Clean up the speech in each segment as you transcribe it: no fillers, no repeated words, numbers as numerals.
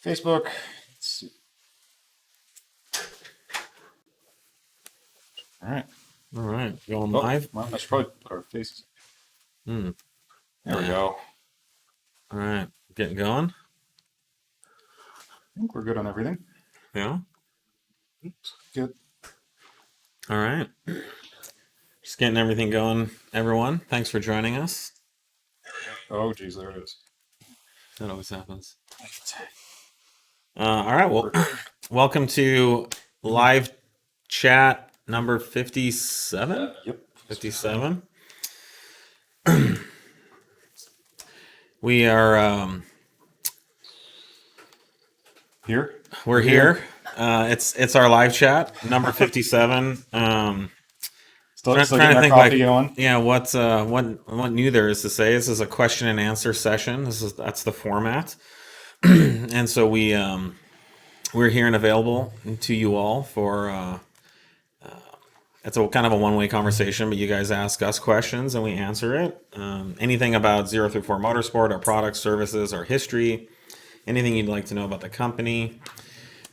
Facebook. Let's see. All right. All right. Going live? Well, I should probably put our faces. Hmm. There we go. All right. Getting going? I think we're good on everything. Yeah. Good. All right. Just getting everything going, everyone. Thanks for joining us. Oh, geez, there it is. That always happens. All right. Well, welcome to live chat number 57. Yep. 57. We are Here. we're here. It's our live chat number 57. Still Trying getting to our think, coffee like, going. yeah, what new there is to say. This is a question and answer session. That's the format. And so we're here and available to you all for it's a kind of a one-way conversation, but you guys ask us questions and we answer it. Anything about 0 through 4 Motorsport, our products, services, our history, anything you'd like to know about the company.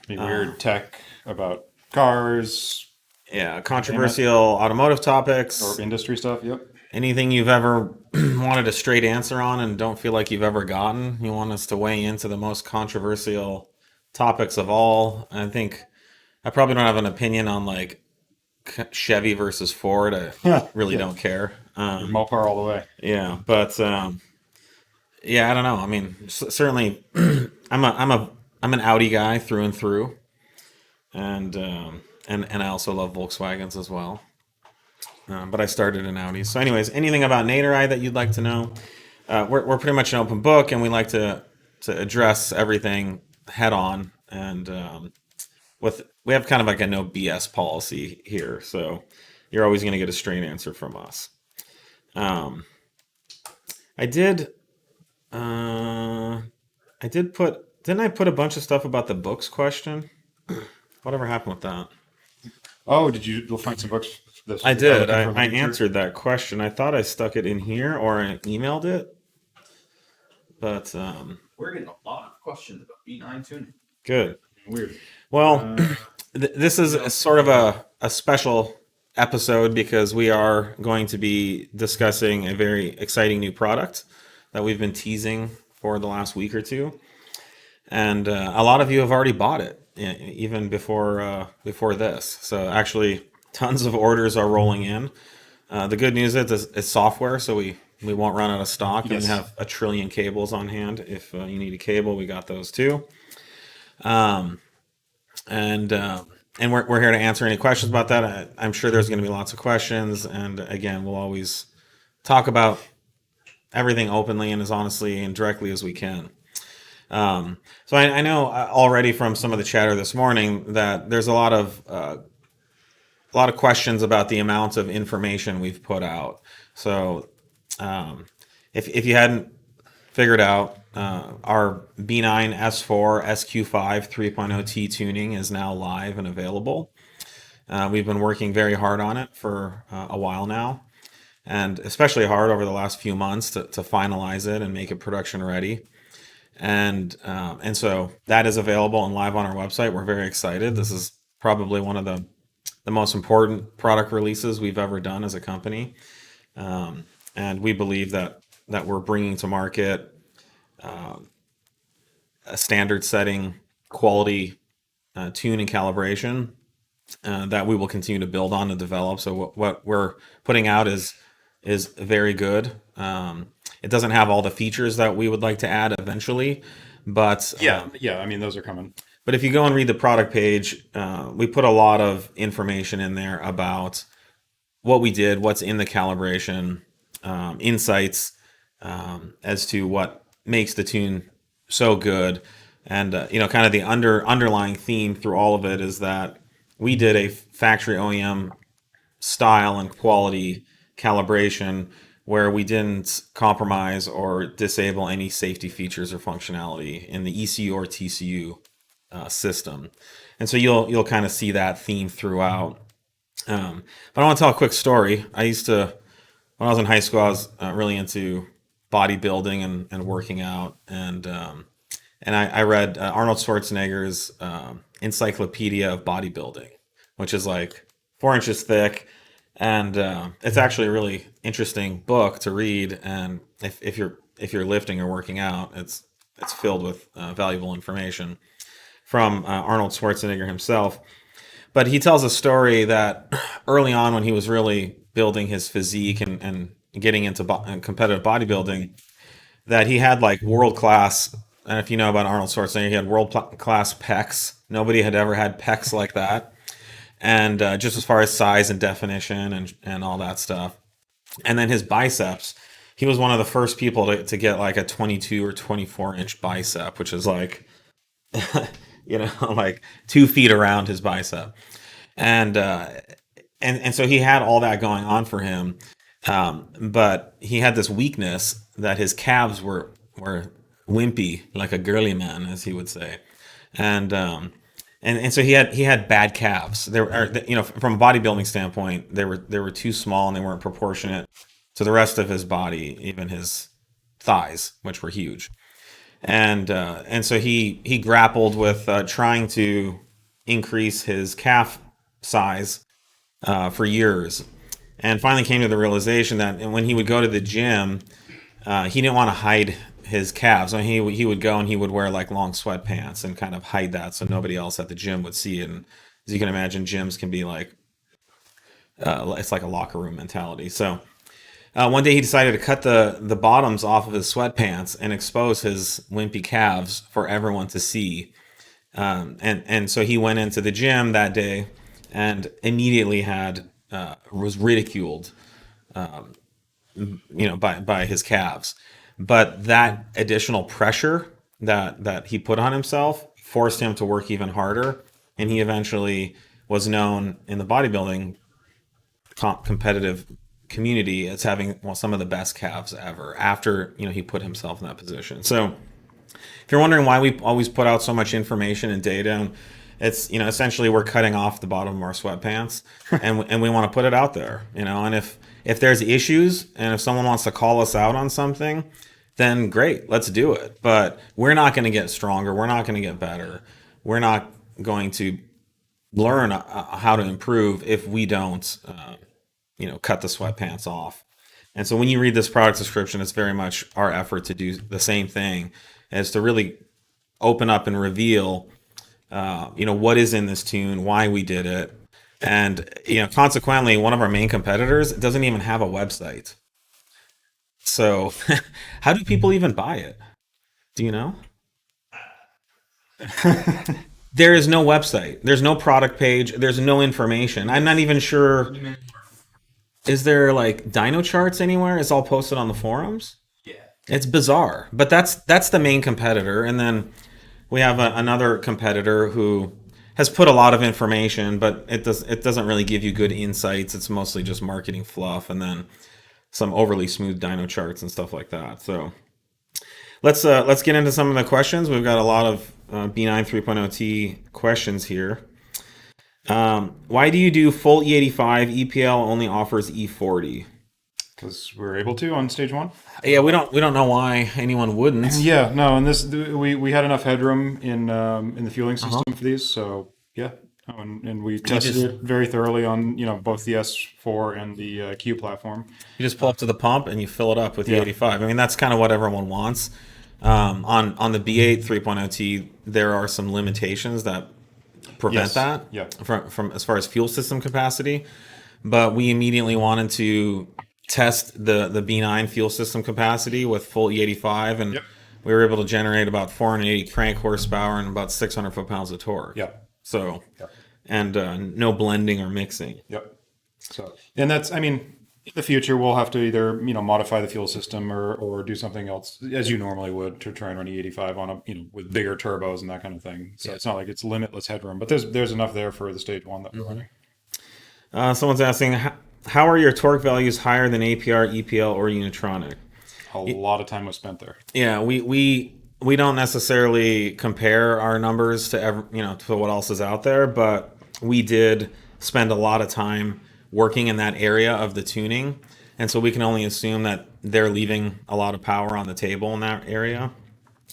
Any weird tech about cars Yeah, controversial automotive topics. or industry stuff. Yep. Anything you've ever wanted a straight answer on and don't feel like you've ever gotten. You want us to weigh into the most controversial topics of all. I think I probably don't have an opinion on like Chevy versus Ford. I really don't care. Mopar all the way. Yeah, but yeah, I don't know. I mean, certainly, I'm an Audi guy through and through, and I also love Volkswagens as well. But I started in Audi. So, anyways, anything about Naderite that you'd like to know? We're pretty much an open book, and we like to address everything head on. And we have kind of like a no BS policy here, so you're always going to get a straight answer from us. Didn't I put a bunch of stuff about the books question? Whatever happened with that? Oh, did you find some books? I did. I answered that question. I thought I stuck it in here or I emailed it. But we're getting a lot of questions about B9 tuning. Good. Weird. Well, this is sort of a special episode because we are going to be discussing a very exciting new product that we've been teasing for the last week or two. And a lot of you have already bought it, even before this. So actually, tons of orders are rolling in. The good news is it's software, so we won't run out of stock. Yes. And we have 1 trillion cables on hand. If you need a cable, we got those too. And we're here to answer any questions about that. I'm sure there's going to be lots of questions. And again, we'll always talk about everything openly and as honestly and directly as we can. So I know already from some of the chatter this morning that there's a lot of questions about the amount of information we've put out. So if you hadn't figured out, our B9 S4 SQ5 3.0 T tuning is now live and available. We've been working very hard on it for a while now, and especially hard over the last few months to finalize it and make it production ready. And so that is available and live on our website. We're very excited. This is probably one of the most important product releases we've ever done as a company. And we believe that we're bringing to market a standard setting quality tune and calibration that we will continue to build on and develop. So what we're putting out is very good. It doesn't have all the features that we would like to add eventually, but yeah. I mean, those are coming. But if you go and read the product page, we put a lot of information in there about what we did, what's in the calibration, insights as to what makes the tune so good. And, kind of the underlying theme through all of it is that we did a factory OEM style and quality calibration where we didn't compromise or disable any safety features or functionality in the ECU or TCU system. And so you'll kind of see that theme throughout. But I want to tell a quick story. When I was in high school, I was really into bodybuilding and working out. And and I read Arnold Schwarzenegger's Encyclopedia of Bodybuilding, which is like 4 inches thick, and it's actually a really interesting book to read. And if you're lifting or working out, it's filled with valuable information from Arnold Schwarzenegger himself. But he tells a story that early on, when he was really building his physique and getting into competitive bodybuilding, that he had like world class. And if you know about Arnold Schwarzenegger, he had world class pecs. Nobody had ever had pecs like that. And just as far as size and definition and all that stuff. And then his biceps, he was one of the first people to get like a 22 or 24-inch bicep, which is like, like 2 feet around his bicep. And so he had all that going on for him. But he had this weakness that his calves were wimpy, like a girly man, as he would say. And so he had bad calves. From a bodybuilding standpoint, they were too small and they weren't proportionate to the rest of his body, even his thighs, which were huge. And so he grappled with trying to increase his calf size for years, and finally came to the realization that when he would go to the gym, he didn't want to hide his calves. I mean, he would go and he would wear like long sweatpants and kind of hide that so nobody else at the gym would see it. And as you can imagine, gyms can be like it's like a locker room mentality. So one day he decided to cut the bottoms off of his sweatpants and expose his wimpy calves for everyone to see. And so he went into the gym that day and immediately was ridiculed, by his calves. But that additional pressure that he put on himself forced him to work even harder, and he eventually was known in the bodybuilding competitive community as having some of the best calves ever after he put himself in that position. So if you're wondering why we always put out so much information and data, it's essentially we're cutting off the bottom of our sweatpants and we want to put it out there, and if there's issues and if someone wants to call us out on something, then great, let's do it. But we're not going to get stronger, we're not going to get better, we're not going to learn how to improve if we don't cut the sweatpants off. And so when you read this product description, it's very much our effort to do the same thing, as to really open up and reveal what is in this tune, why we did it. And consequently, one of our main competitors doesn't even have a website. So how do people even buy it? Do you know? There is no website, there's no product page, there's no information. I'm not even sure. Is there like dyno charts anywhere? It's all posted on the forums. Yeah. It's bizarre, but that's the main competitor. And then we have another competitor who has put a lot of information, but it doesn't really give you good insights. It's mostly just marketing fluff, and then some overly smooth dyno charts and stuff like that. So let's get into some of the questions. We've got a lot of B9 3.0 T questions here. Why do you do full E85? EPL only offers E40. Because we're able to on stage 1. Yeah, we don't know why anyone wouldn't. Yeah, no, and we had enough headroom in the fueling system for these, so yeah. Oh, and we tested it very thoroughly on both the S4 and the Q platform. You just pull up to the pump and you fill it up with the 85. I mean, that's kind of what everyone wants. On the B8 3.0 T, there are some limitations that prevent that from as far as fuel system capacity. But we immediately wanted to test the B9 fuel system capacity with full E85, and we were able to generate about 480 crank horsepower and about 600 foot-pounds of torque. So, and no blending or mixing. So, and that's, in the future, we'll have to either, modify the fuel system or do something else as you normally would to try and run E85 on a, with bigger turbos and that kind of thing. So it's not like it's limitless headroom, but there's enough there for the stage 1 that we're running. Someone's asking, how are your torque values higher than APR, EPL, or Unitronic? A lot of time was spent there. Yeah, we don't necessarily compare our numbers to to what else is out there, but we did spend a lot of time working in that area of the tuning, and so we can only assume that they're leaving a lot of power on the table in that area.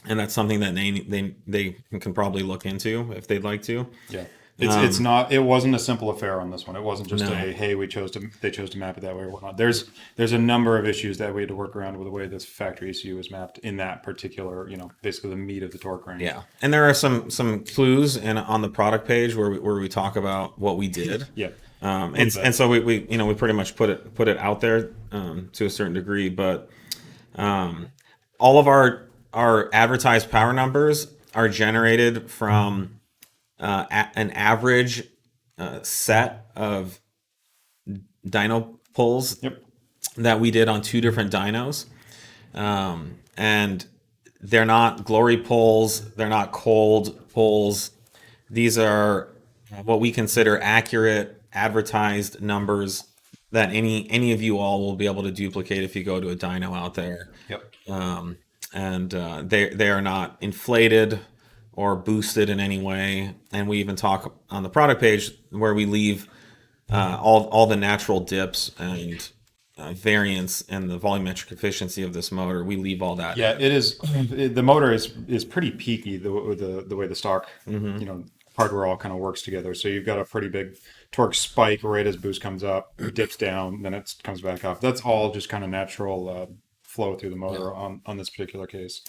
and that's something that they can probably look into if they'd like to. Yeah. It wasn't a simple affair on this one. It wasn't just No. hey, they chose to map it that way or whatnot. There's a number of issues that we had to work around with the way this factory ECU was mapped in that particular, basically the meat of the torque range. Yeah, and there are some clues on the product page where we talk about what we did. Yeah. And so we pretty much put it out there to a certain degree, but all of our advertised power numbers are generated from an average set of dyno pulls Yep. that we did on 2 different dynos, and they're not glory pulls, they're not cold pulls. These are what we consider accurate advertised numbers that any of you all will be able to duplicate if you go to a dyno out there. Yep. And they are not inflated or boosted in any way. And we even talk on the product page where we leave all the natural dips and variance and the volumetric efficiency of this motor. We leave all that. Yeah, it is. The motor is pretty peaky the way the stock hardware all kind of works together. So you've got a pretty big torque spike right as boost comes up, dips down, then it comes back up. That's all just kind of natural flow through the motor on this particular case.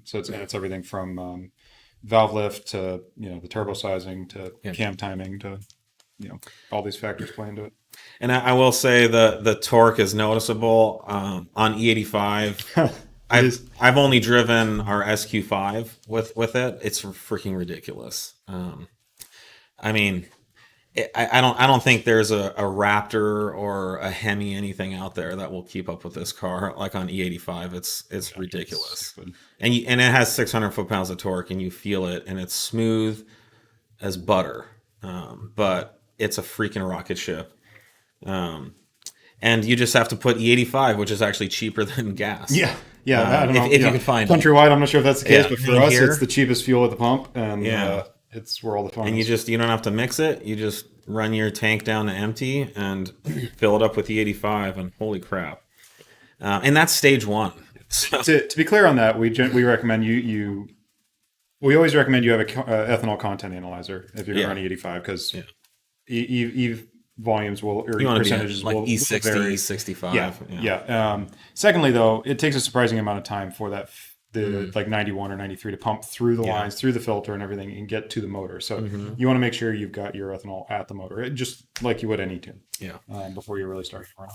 So it's everything from valve lift to the turbo sizing to cam timing to all these factors play into it. And I will say the torque is noticeable on E85. I've only driven our SQ5 with it. It's freaking ridiculous. I mean, I don't think there's a Raptor or a Hemi anything out there that will keep up with this car like on E85. It's ridiculous. And it has 600 foot-pounds of torque, and you feel it, and it's smooth as butter. But it's a freaking rocket ship. And you just have to put E85, which is actually cheaper than gas. Yeah. I don't know if you can find it. Countrywide, I'm not sure if that's the case, Yeah. but for And us, here- it's the cheapest fuel at the pump, and it's where all the fun And is. you don't have to mix it. You just run your tank down to empty and fill it up with E85, and holy crap. And that's stage 1. So, To be clear on that, we recommend we always recommend you have a ethanol content analyzer if you're going to run E85 because Eve volumes will or you want to be percentages like will E60, vary. E65. Yeah. Secondly, though, it takes a surprising amount of time for that like 91 or 93 to pump through the lines, through the filter and everything, and get to the motor. So you want to make sure you've got your ethanol at the motor, just like you would any tune. Yeah. Before you really start to run.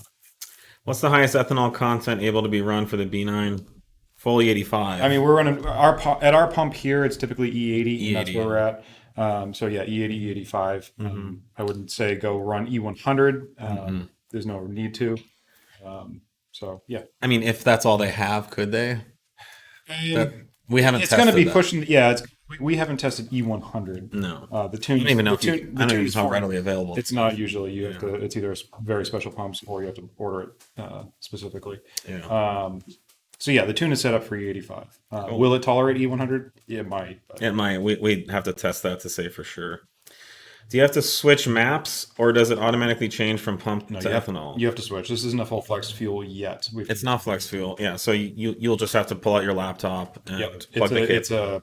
What's the highest ethanol content able to be run for the B9 fully 85? I mean, we're running at our pump here. It's typically E80, and that's where we're at. So yeah, E80, E85. I wouldn't say go run E100. There's no need to. So yeah. I mean, if that's all they have, could they? We haven't. It's going to be that. pushing. Yeah, we haven't tested E100. No. The tune. I don't even know I don't even know how for- readily available. It's not usually. You have to. It's either very special pumps or you have to order it specifically. Yeah. So yeah, the tune is set up for E85. Will it tolerate E100? It might. But. It might. We'd have to test that to say for sure. Do you have to switch maps, or does it automatically change from pump to ethanol? You have to switch. This isn't a full flex fuel yet. It's not flex fuel. Yeah, so you'll just have to pull out your laptop and plug the cable. It's I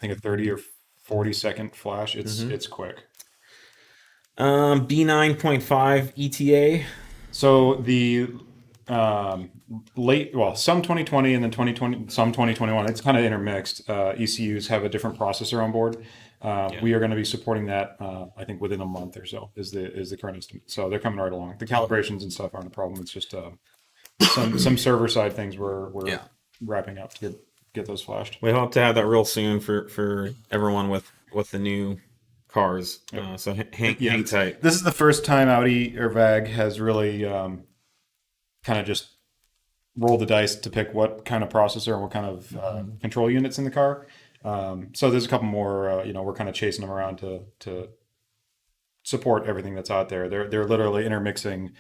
think a 30 or 40 second flash. It's quick. B9.5 ETA. So the some 2020 and then 2020, some 2021. It's kind of intermixed. ECUs have a different processor on board. We are going to be supporting that. I think within a month or so is the current estimate. So they're coming right along. The calibrations and stuff aren't a problem. It's just some server side things we're wrapping up to get those flashed. We hope to have that real soon for everyone with the new cars. So hang tight. This is the first time Audi or VAG has really kind of just rolled the dice to pick what kind of processor and what kind of control units in the car. So there's a couple more, we're kind of chasing them around to support everything that's out there. They're literally intermixing,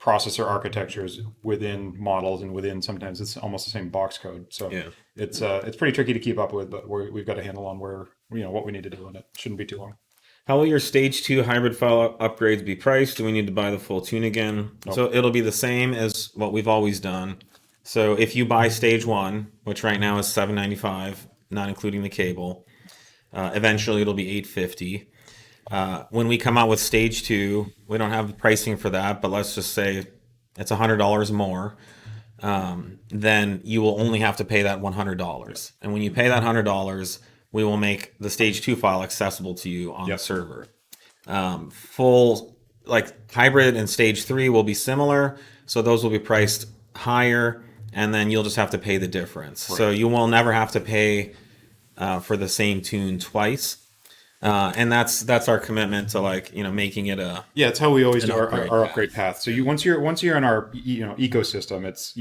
processor architectures within models and within, sometimes it's almost the same box code. So it's pretty tricky to keep up with, but we've got a handle on where, what we need to do, and it shouldn't be too long. How will your stage 2 hybrid file upgrades be priced? Do we need to buy the full tune again? Nope. So it'll be the same as what we've always done. So if you buy stage 1, which right now is $795, not including the cable, eventually it'll be $850. When we come out with stage 2, we don't have the pricing for that, but let's just say it's $100 more. Then you will only have to pay that $100. And when you pay that $100, we will make the stage 2 file accessible to you on the server. Full, like hybrid and stage 3 will be similar. So those will be priced higher, and then you'll just have to pay the difference. Right. So you will never have to pay for the same tune twice. And that's our commitment to, like, making it a it's how we always do our upgrade path. So once you're in our ecosystem, it's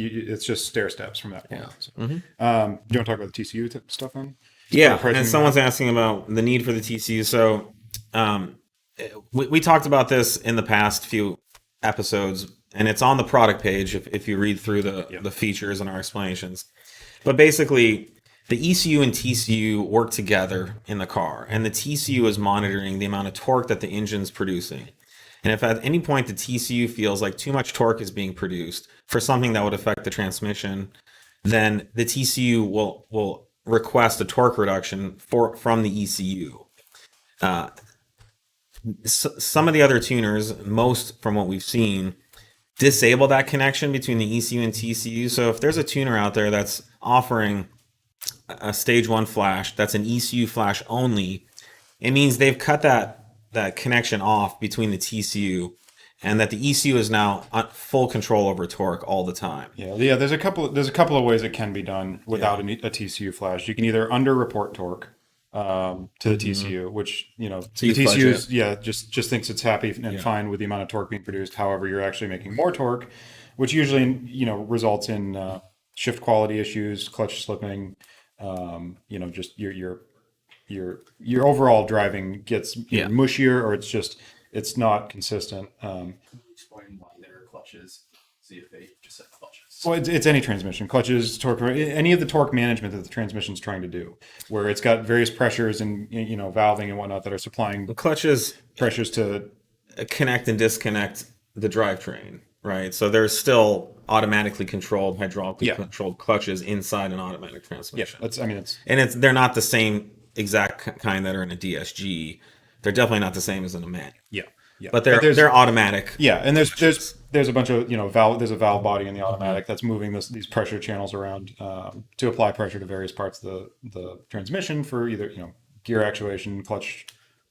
just stair steps from that point. So, do you want to talk about the TCU stuff then? And someone's asking about the need for the TCU. So we talked about this in the past few episodes, and it's on the product page if you read through the features and our explanations. But basically, the ECU and TCU work together in the car, and the TCU is monitoring the amount of torque that the engine's producing. And if at any point the TCU feels like too much torque is being produced for something that would affect the transmission, then the TCU will request a torque reduction from the ECU. Some of the other tuners, most from what we've seen, disable that connection between the ECU and TCU. So if there's a tuner out there that's offering a stage 1 flash that's an ECU flash only, it means they've cut that connection off between the TCU, and that the ECU is now full control over torque all the time. There's a couple of ways it can be done without a TCU flash. You can either under-report torque to the TCU, which the TCU just thinks it's happy and fine with the amount of torque being produced. However, you're actually making more torque, which usually results in shift quality issues, clutch slipping. Just your overall driving gets mushier, or it's not consistent. Explain why there are clutches. See if they just set clutches. Well, it's any transmission, clutches, torque, any of the torque management that the transmission's trying to do, where it's got various pressures and valving and whatnot that are supplying the clutches pressures to connect and disconnect the drivetrain. Right, so there's still automatically controlled, hydraulically controlled clutches inside an automatic transmission. They're not the same exact kind that are in a DSG. They're definitely not the same as in a manual. But they're automatic. And there's a bunch of there's a valve body in the automatic that's moving these pressure channels around to apply pressure to various parts of the transmission for either gear actuation, clutch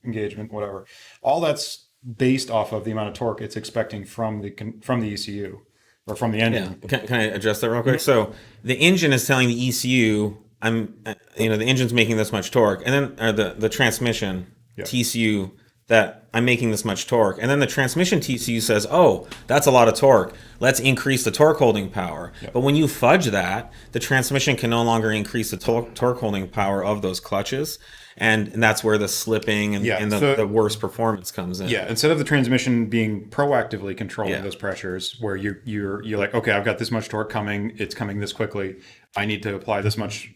engagement, whatever. All that's based off of the amount of torque it's expecting from the ECU or from the engine. Can I address that real quick? So the engine is telling the ECU, the engine's making this much torque, and then the transmission TCU that I'm making this much torque, and then the transmission TCU says, oh, that's a lot of torque, let's increase the torque holding power. But when you fudge that, the transmission can no longer increase the torque holding power of those clutches. And that's where the slipping and the worst performance comes in. Instead of the transmission being proactively controlling those pressures, where you're like, okay, I've got this much torque coming, it's coming this quickly, I need to apply this much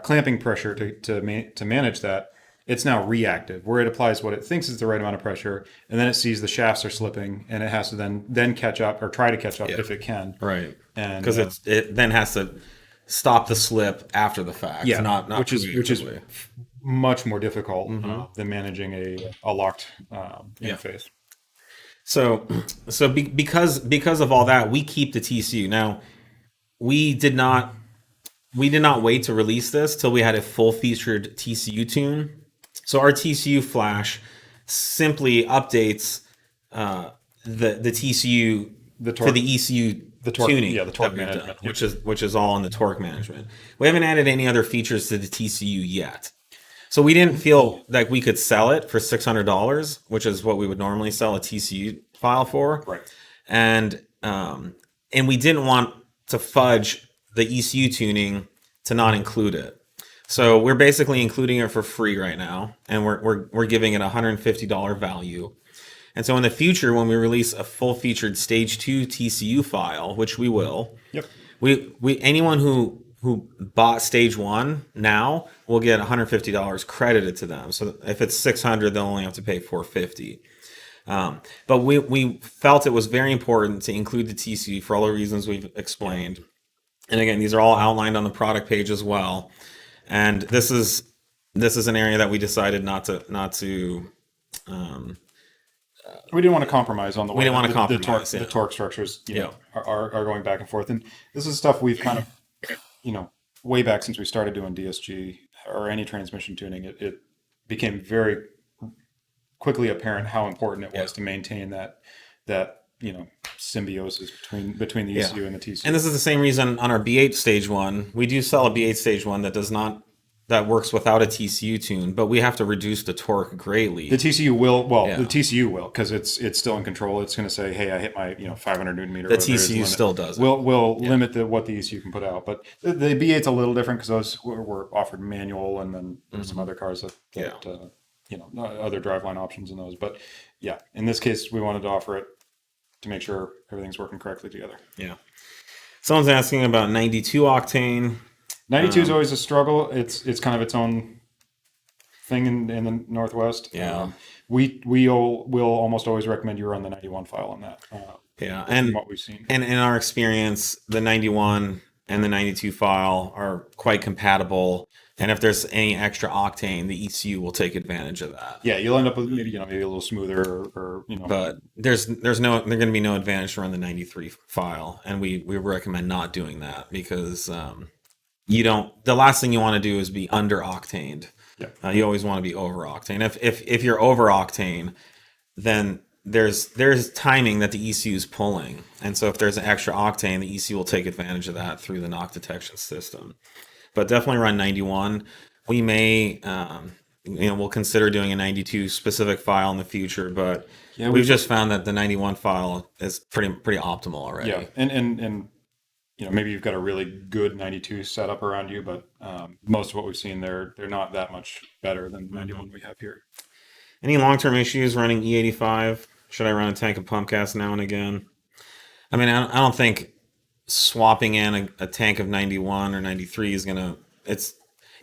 clamping pressure to manage that. It's now reactive, where it applies what it thinks is the right amount of pressure, and then it sees the shafts are slipping, and it has to then catch up or try to catch up if it can. Right, and because it then has to stop the slip after the fact. Which is much more difficult than managing a locked interface. So because of all that, we keep the TCU. Now, we did not wait to release this till we had a full featured TCU tune. So our TCU flash simply updates the TCU for the ECU tuning, the torque management, which is all in the torque management. We haven't added any other features to the TCU yet. So we didn't feel like we could sell it for $600, which is what we would normally sell a TCU file for. Right. And we didn't want to fudge the ECU tuning to not include it. So we're basically including it for free right now, and we're giving it a $150 value. And so in the future, when we release a full featured stage 2 TCU file, which we will, we anyone who bought stage 1 now will get $150 credited to them. So if it's $600, they'll only have to pay $450. But we felt it was very important to include the TCU for all the reasons we've explained. And again, these are all outlined on the product page as well. And this is an area that we decided not to. We didn't want to compromise on the way didn't want to the compromise, the yeah. torque structures Yeah. are going back and forth. And this is stuff we've kind of, way back since we started doing DSG or any transmission tuning, it became very quickly apparent how important it was to maintain that symbiosis between the ECU and the TCU. And this is the same reason on our B8 stage 1, we do sell a B8 stage 1 that works without a TCU tune, but we have to reduce the torque greatly. The TCU will, the TCU will, because it's still in control. It's going to say, hey, I hit my 500 Newton meter. The TCU still does it. Will limit what the ECU can put out. But the B8's a little different because those were offered manual, and then there's some other cars that other driveline options in those. But yeah, in this case, we wanted to offer it to make sure everything's working correctly together. Yeah. Someone's asking about 92 octane. 92 is always a struggle. It's kind of its own thing in the Northwest. Yeah. Will almost always recommend you run the 91 file on that. And what we've seen. And in our experience, the 91 and the 92 file are quite compatible. And if there's any extra octane, the ECU will take advantage of that. Yeah, you'll end up with maybe a little smoother or. But there's going to be no advantage to run the 93 file, and we recommend not doing that because the last thing you want to do is be under octaned. Yeah. You always want to be over octane. If you're over octane, then there's timing that the ECU is pulling, and so if there's an extra octane, the ECU will take advantage of that through the knock detection system. But definitely run 91. We may, we'll consider doing a 92 specific file in the future, but we've just found that the 91 file is pretty optimal already. Yeah, and maybe you've got a really good 92 setup around you, but most of what we've seen, they're not that much better than 91 we have here. Any long-term issues running E85? Should I run a tank of pump gas now and again? I mean, I don't think swapping in a tank of 91 or 93 is going to,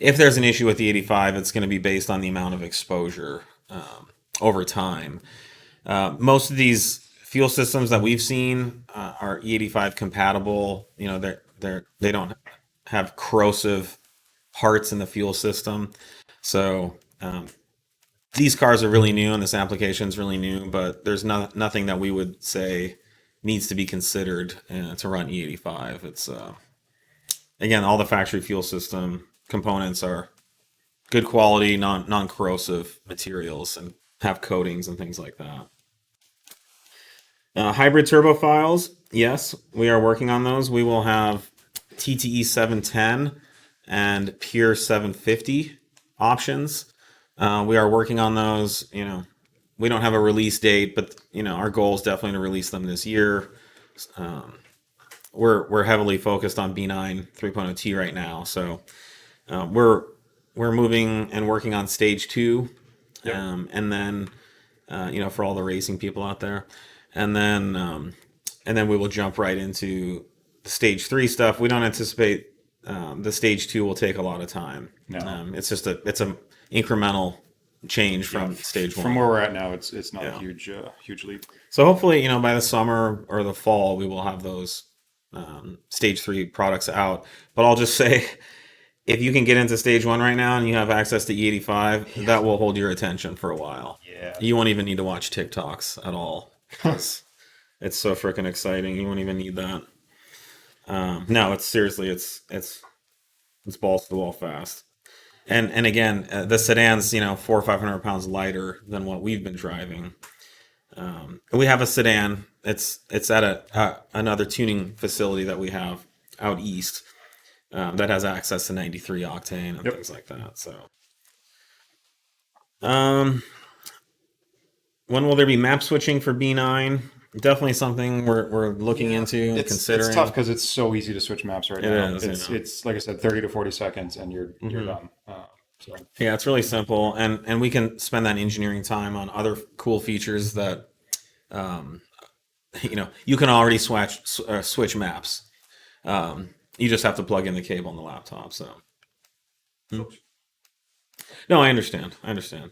if there's an issue with the 85, it's going to be based on the amount of exposure over time. Most of these fuel systems that we've seen are E85 compatible. They don't have corrosive parts in the fuel system. So these cars are really new and this application is really new, but there's nothing that we would say needs to be considered to run E85. It's again, all the factory fuel system components are good quality, non-corrosive materials and have coatings and things like that. Hybrid turbo files, yes, we are working on those. We will have TTE 710 and Pure 750 options. We are working on those. We don't have a release date, but our goal is definitely to release them this year. We're heavily focused on B9.5 T right now, so we're moving and working on stage 2, and then for all the racing people out there, and then we will jump right into the stage 3 stuff. We don't anticipate the stage 2 will take a lot of time. No. It's just it's a incremental change from stage 1. From where we're at now, it's not a huge leap. So hopefully, by the summer or the fall, we will have those stage 3 products out. But I'll just say, if you can get into stage 1 right now and you have access to E85, that will hold your attention for a while. Yeah. You won't even need to watch TikToks at all. It's so freaking exciting. You won't even need that. No, it's seriously, it's balls to the wall fast. And again, the sedan's 400 or 500 pounds lighter than what we've been driving. We have a sedan. It's at another tuning facility that we have out east that has access to 93 octane and things like that. So, when will there be map switching for B9? Definitely something we're looking into and considering. It's tough because it's so easy to switch maps right now. It is. It's like I said, 30 to 40 seconds, and you're done. Yeah, it's really simple, and we can spend that engineering time on other cool features that you can already switch maps. You just have to plug in the cable on the laptop. So, no, I understand.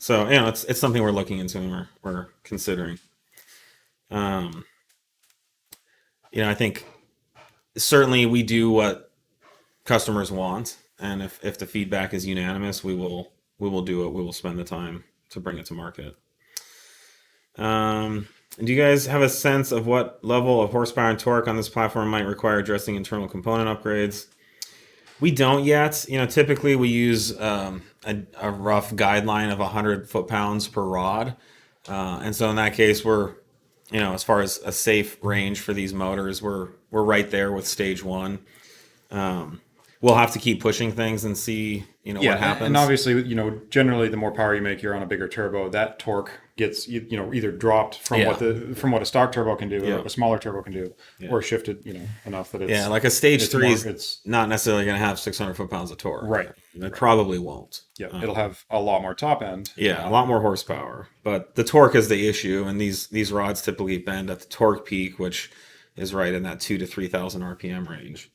So it's something we're looking into and we're considering. I think certainly we do what customers want, and if the feedback is unanimous, we will do it. We will spend the time to bring it to market. Do you guys have a sense of what level of horsepower and torque on this platform might require addressing internal component upgrades? We don't yet. Typically we use a rough guideline of 100 foot-pounds per rod. And so in that case, we're, as far as a safe range for these motors, we're right there with stage one. We'll have to keep pushing things and see, what happens. And obviously, generally the more power you make, you're on a bigger turbo. That torque gets, either dropped from what a stock turbo can do, or a smaller turbo can do, or shifted, enough that it's like a stage 3 it's is not necessarily going to have 600 foot-pounds of torque. Right. It probably won't. Yeah, it'll have a lot more top end. Yeah, a lot more horsepower, but the torque is the issue, and these rods typically bend at the torque peak, which is right in that 2,000 to 3,000 RPM range.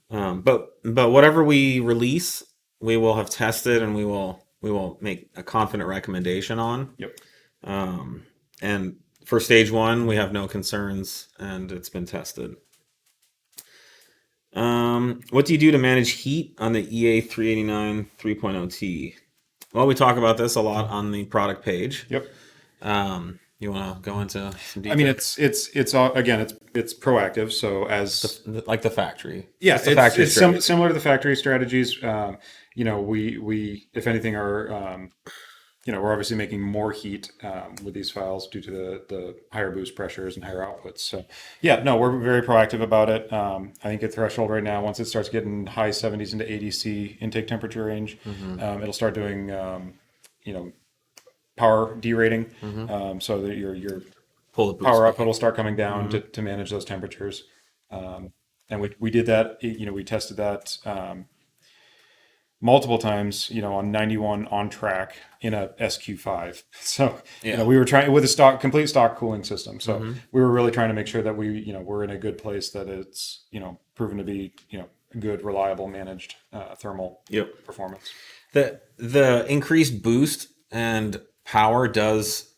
But whatever we release, we will have tested, and we will make a confident recommendation on. Yep. And for stage 1, we have no concerns, and it's been tested. What do you do to manage heat on the EA389 3.0T? Well, we talk about this a lot on the product page. Yep. You want to go into some detail? I mean, it's proactive. So as like the factory. Yeah, the factory it's similar to the factory strategies. We if anything are we're obviously making more heat with these files due to the higher boost pressures and higher outputs. So we're very proactive about it. I think at threshold right now, once it starts getting high 70s into 80 C intake temperature range, it'll start doing power derating, so that your power output will start coming down to manage those temperatures. And we did that. We tested that multiple times. On 91 on track in a SQ5. So we were trying with a complete stock cooling system. So we were really trying to make sure that we're in a good place, that it's proven to be good, reliable, managed thermal performance. The increased boost and power does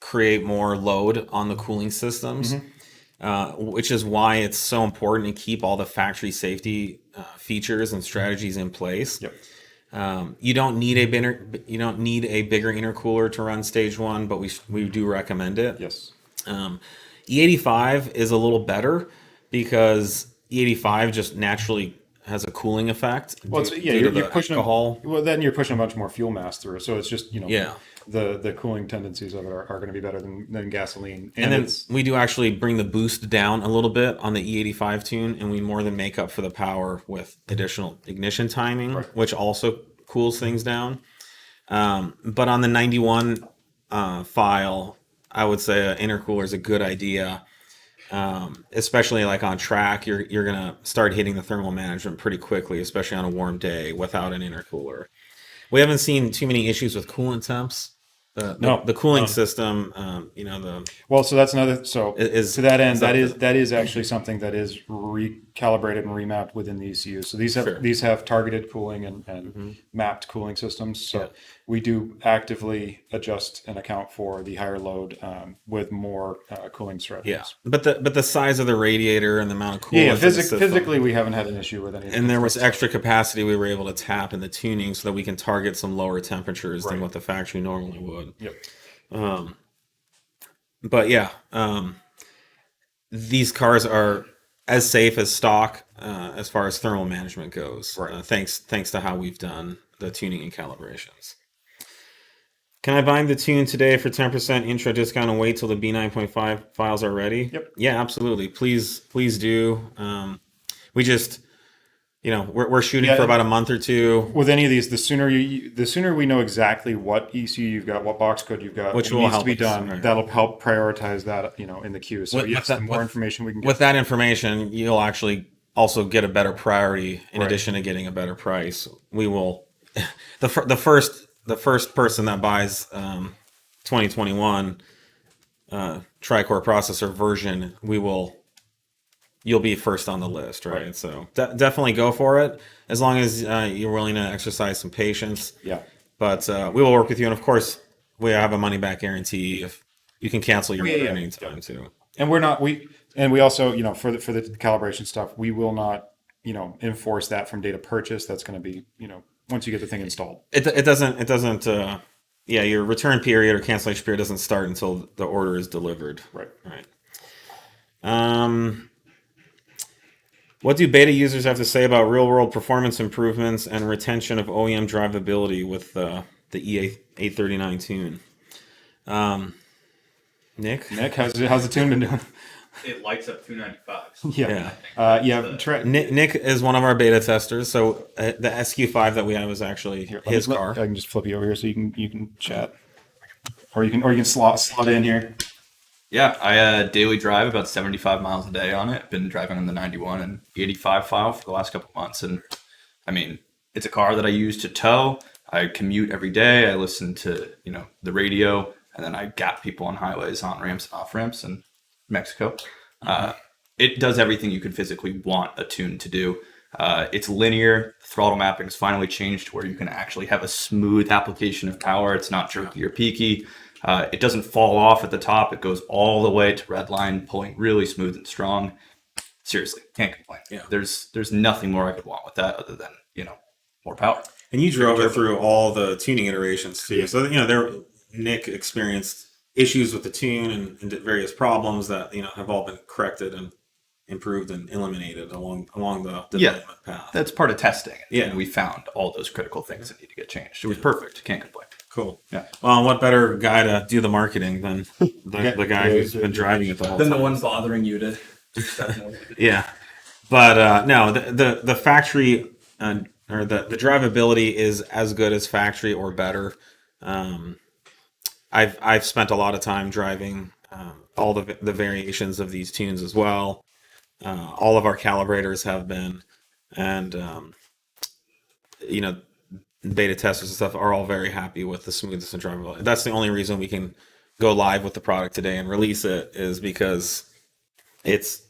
create more load on the cooling systems, which is why it's so important to keep all the factory safety features and strategies in place. Yep. You don't need a bigger intercooler to run stage 1, but we do recommend it. Yes. E85 is a little better because E85 just naturally has a cooling effect. Well, you're pushing alcohol. Then you're pushing a bunch more fuel mass through, so it's just the cooling tendencies of it are going to be better than gasoline. And then we do actually bring the boost down a little bit on the E85 tune, and we more than make up for the power with additional ignition timing, which also cools things down. But on the 91 file, I would say an intercooler is a good idea. Especially like on track, you're gonna start hitting the thermal management pretty quickly, especially on a warm day without an intercooler. We haven't seen too many issues with coolant temps. The cooling system, so that's another. So to that end, that is actually something that is recalibrated and remapped within the ECU. So these have targeted cooling and mapped cooling systems. So we do actively adjust and account for the higher load with more cooling strategies. Yeah, but the size of the radiator and the amount of coolant. Physically, we haven't had an issue with anything. And there was extra capacity we were able to tap in the tuning so that we can target some lower temperatures than what the factory normally would. Yep. These cars are as safe as stock as far as thermal management goes. Thanks to how we've done the tuning and calibrations. Can I bind the tune today for 10% intro discount and wait till the B9.5 files are ready? Yep. Yeah, absolutely. Please do. We just, we're shooting for about a month or two. With any of these, the sooner we know exactly what ECU you've got, what box code you've got, which what will needs help to be us, done. right. That'll help prioritize that, in the queue. So the more information we can get. With that information, you'll actually also get a better priority in addition to getting a better price. We will, the first person that buys 2021 tri-core processor version, you'll be first on the list, right? So definitely go for it, as long as you're willing to exercise some patience. Yeah. But we will work with you, and of course, we have a money back guarantee if you can cancel your order anytime too. And we also, for the calibration stuff, we will not, enforce that from date of purchase. That's going to be, once you get the thing installed. It doesn't. Yeah, your return period or cancellation period doesn't start until the order is delivered. Right. What do beta users have to say about real-world performance improvements and retention of OEM drivability with the E839 Tune? Nick, how's the tune been doing? It lights up 295. Yeah. Nick is one of our beta testers. So the SQ5 that we have is actually his car. I can just flip you over here so you can chat, or you can slot in here. Yeah, I daily drive about 75 miles a day on it. Been driving on the 91 and 85 file for the last couple of months. And I mean, it's a car that I use to tow. I commute every day. I listen to, the radio, and then I gap people on highways, on ramps and off ramps in Mexico. It does everything you could physically want a tune to do. It's linear. The throttle mapping has finally changed to where you can actually have a smooth application of power. It's not jerky or peaky. It doesn't fall off at the top. It goes all the way to redline, pulling really smooth and strong. Seriously, can't complain. Yeah. There's nothing more I could want with that other than, more power. And you drove it through all the tuning iterations too. So Nick experienced issues with the tune and various problems that have all been corrected and improved and eliminated along the development path. That's part of testing. Yeah. And we found all those critical things that need to get changed. It was perfect. Can't complain. Cool. Yeah. Well, what better guy to do the marketing than the guy who's been driving it the whole time? Then the one bothering you to do stuff more. Yeah. But no, the factory or the drivability is as good as factory or better. I've spent a lot of time driving all the variations of these tunes as well. All of our calibrators have been, and beta testers and stuff are all very happy with the smoothness and drivability. That's the only reason we can go live with the product today and release it, is because it's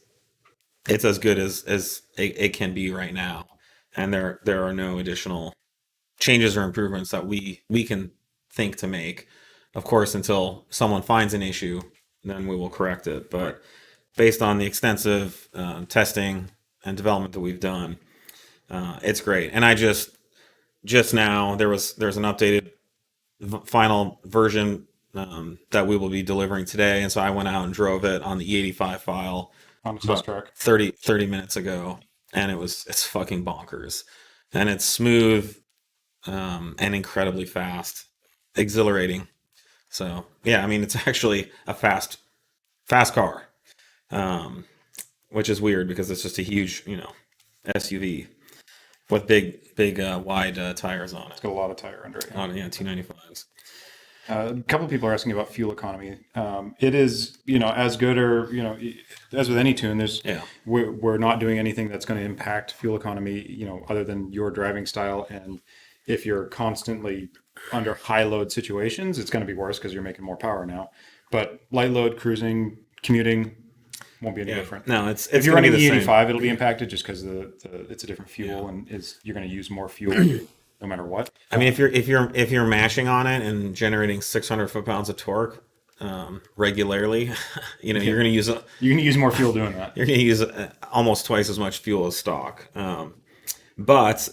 as good as it can be right now, and there are no additional changes or improvements that we can think to make. Of course, until someone finds an issue, then we will correct it. But based on the extensive testing and development that we've done, it's great. And I just now there's an updated final version that we will be delivering today, and so I went out and drove it on the E85 file On the test track. 30 minutes ago, and it's fucking bonkers, and it's smooth and incredibly fast, exhilarating. So yeah, I mean, it's actually a fast car, which is weird because it's just a huge SUV with big wide tires on it. It's got a lot of tire under it. On 295s. A couple of people are asking about fuel economy. It is, as good, or as with any tune, we're not doing anything that's going to impact fuel economy, other than your driving style. And if you're constantly under high load situations, it's going to be worse because you're making more power now. But light load, cruising, commuting won't be any different. No, it's if you're gonna running be the E85, same. it'll be impacted just because it's a different fuel, and you're going to use more fuel no matter what. I mean, if you're mashing on it and generating 600 foot-pounds of torque regularly, you're going to use You're going to use more fuel doing that. You're going to use almost twice as much fuel as stock. But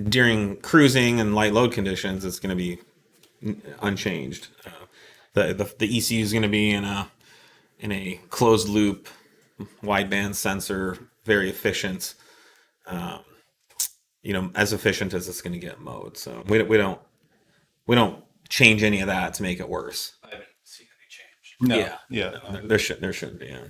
during cruising and light load conditions, it's going to be unchanged. The ECU is going to be in a closed loop wideband sensor, very efficient. As efficient as it's going to get mode. So we don't change any of that to make it worse. I haven't seen any change. No. There shouldn't be. Yeah.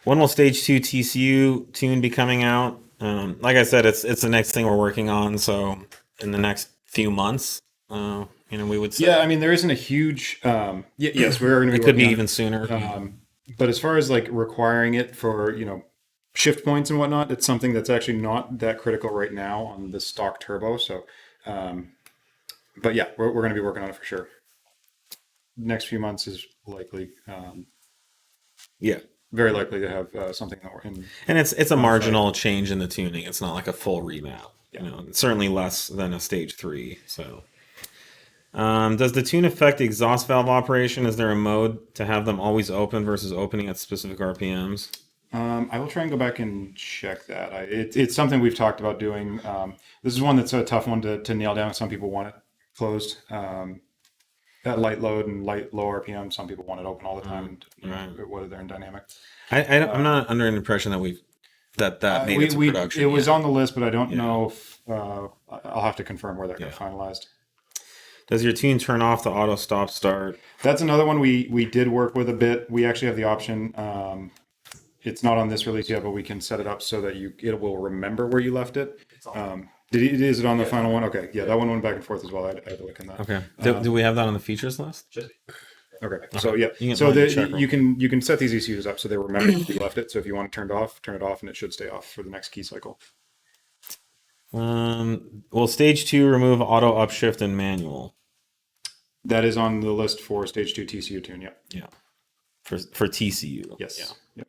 When will Stage 2 TCU Tune be coming out? Like I said, it's the next thing we're working on. So in the next few months, we would say. Yeah, I mean, there isn't a huge. Yes, we're going to. It could be even sooner. But as far as like requiring it for shift points and whatnot, it's something that's actually not that critical right now on the stock turbo. So, but yeah, we're going to be working on it for sure. Next few months is likely. Very likely to have something that we're in. And it's a marginal change in the tuning. It's not like a full remap. It's certainly less than a stage 3. So, does the tune affect the exhaust valve operation? Is there a mode to have them always open versus opening at specific RPMs? I will try and go back and check that. It's something we've talked about doing. This is one that's a tough one to nail down. Some people want it closed at light load and low RPM. Some people want it open all the time. Whether they're in dynamic. I'm not under an impression that that made it to production. It was on the list, but I don't know if I'll have to confirm where that got finalized. Does your tune turn off the auto stop start? That's another one we did work with a bit. We actually have the option. It's not on this release yet, but we can set it up so that it will remember where you left it. Is it on the final one? Okay, yeah, that one went back and forth as well. I had to look in that. Okay. Do we have that on the features list? Okay. So yeah, you can set these ECUs up so they remember where you left it. So if you want it turned off, turn it off, and it should stay off for the next key cycle. Will stage 2 remove auto upshift and manual? That is on the list for stage 2 TCU tune. Yeah. For TCU. Yes. Yeah.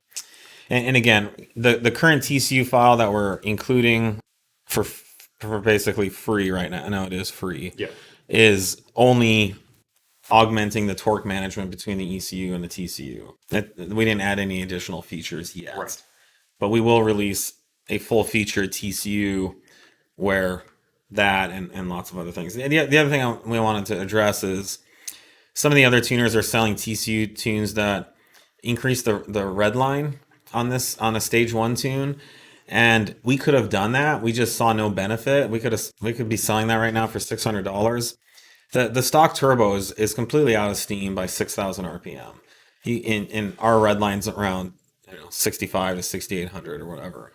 And again, the current TCU file that we're including for basically free right now, I know it is free, is only augmenting the torque management between the ECU and the TCU. We didn't add any additional features yet. Right. But we will release a full featured TCU where that and lots of other things. The other thing we wanted to address is some of the other tuners are selling TCU tunes that increase the redline on a stage 1 tune, and we could have done that. We just saw no benefit. We could be selling that right now for $600. The stock turbo is completely out of steam by 6,000 RPM. In our redline's around 65 to 6,800 or whatever.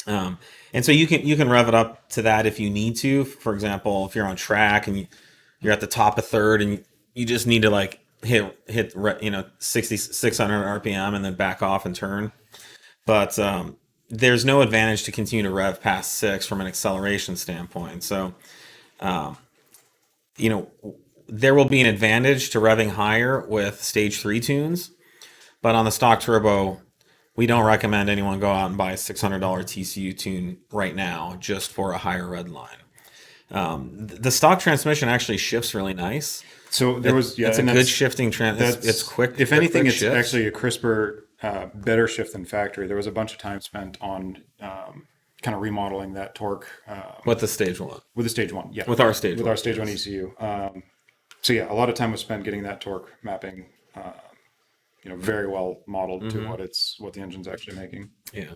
And so you can rev it up to that if you need to. For example, if you're on track and you're at the top of third and you just need to hit 6,600 RPM and then back off and turn. But there's no advantage to continue to rev past 6 from an acceleration standpoint. So, there will be an advantage to revving higher with stage 3 tunes, but on the stock turbo, we don't recommend anyone go out and buy a $600 TCU tune right now just for a higher red line. The stock transmission actually shifts really nice. So it's a good shifting it's quick. If anything, it's actually a crisper, better shift than factory. There was a bunch of time spent on kind of remodeling that torque. With the stage 1. With the stage 1, yeah. With our stage 1. With our stage 1 ECU. So yeah, a lot of time was spent getting that torque mapping very well modeled to what the engine's actually making. Yeah.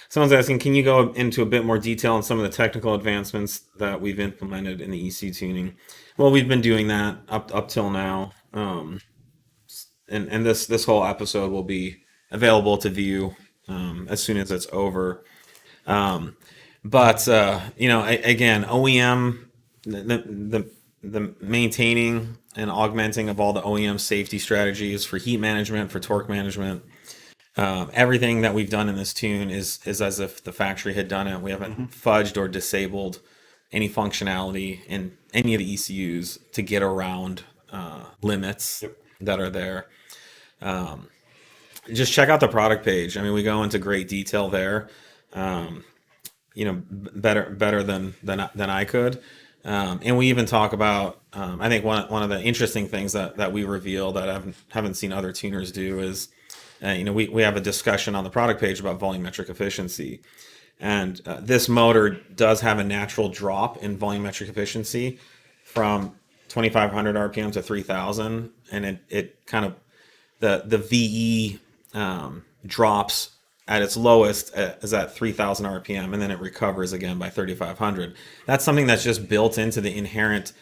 Someone's asking, can you go into a bit more detail on some of the technical advancements that we've implemented in the EC tuning? Well, we've been doing that up till now. And this whole episode will be available to view as soon as it's over. Again, OEM, the maintaining and augmenting of all the OEM safety strategies for heat management, for torque management. Everything that we've done in this tune is as if the factory had done it. We haven't fudged or disabled any functionality in any of the ECUs to get around limits that are there. Just check out the product page. I mean, we go into great detail there. Better than I could. And we even talk about, I think one of the interesting things that we reveal that I haven't seen other tuners do is, we have a discussion on the product page about volumetric efficiency. And this motor does have a natural drop in volumetric efficiency from 2,500 RPM to 3,000. And it kind of, the VE drops at its lowest is at 3,000 RPM, and then it recovers again by 3,500. That's something that's just built into the inherent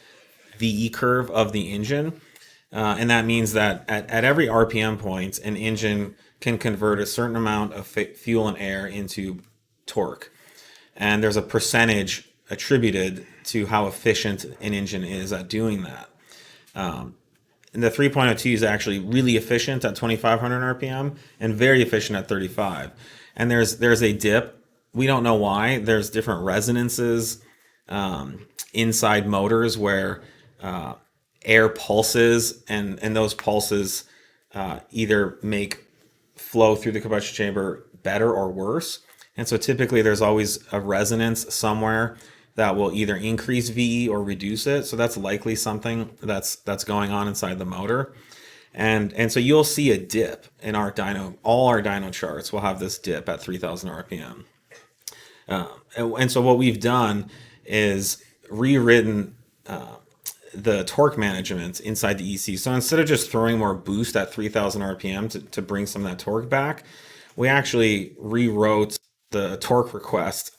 VE curve of the engine. And that means that at every RPM point, an engine can convert a certain amount of fuel and air into torque. And there's a percentage attributed to how efficient an engine is at doing that. And the 3.02 is actually really efficient at 2,500 RPM and very efficient at 35. And there's a dip. We don't know why. There's different resonances inside motors where air pulses, and those pulses either make flow through the combustion chamber better or worse. And so typically there's always a resonance somewhere that will either increase VE or reduce it. So that's likely something that's going on inside the motor. And so you'll see a dip in our dyno. All our dyno charts will have this dip at 3,000 RPM. And so what we've done is rewritten the torque management inside the ECU. So instead of just throwing more boost at 3,000 RPM to bring some of that torque back, we actually rewrote the torque request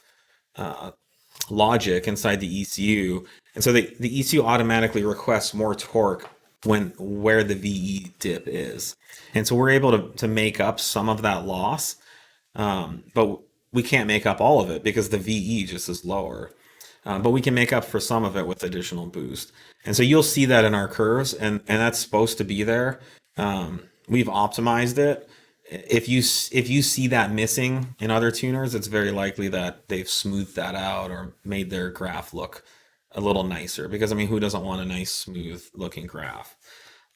logic inside the ECU. And so the ECU automatically requests more torque where the VE dip is. And so we're able to make up some of that loss, but we can't make up all of it because the VE just is lower. But we can make up for some of it with additional boost. And so you'll see that in our curves, and that's supposed to be there. We've optimized it. If you see that missing in other tuners, it's very likely that they've smoothed that out or made their graph look a little nicer. Because I mean, who doesn't want a nice, smooth looking graph?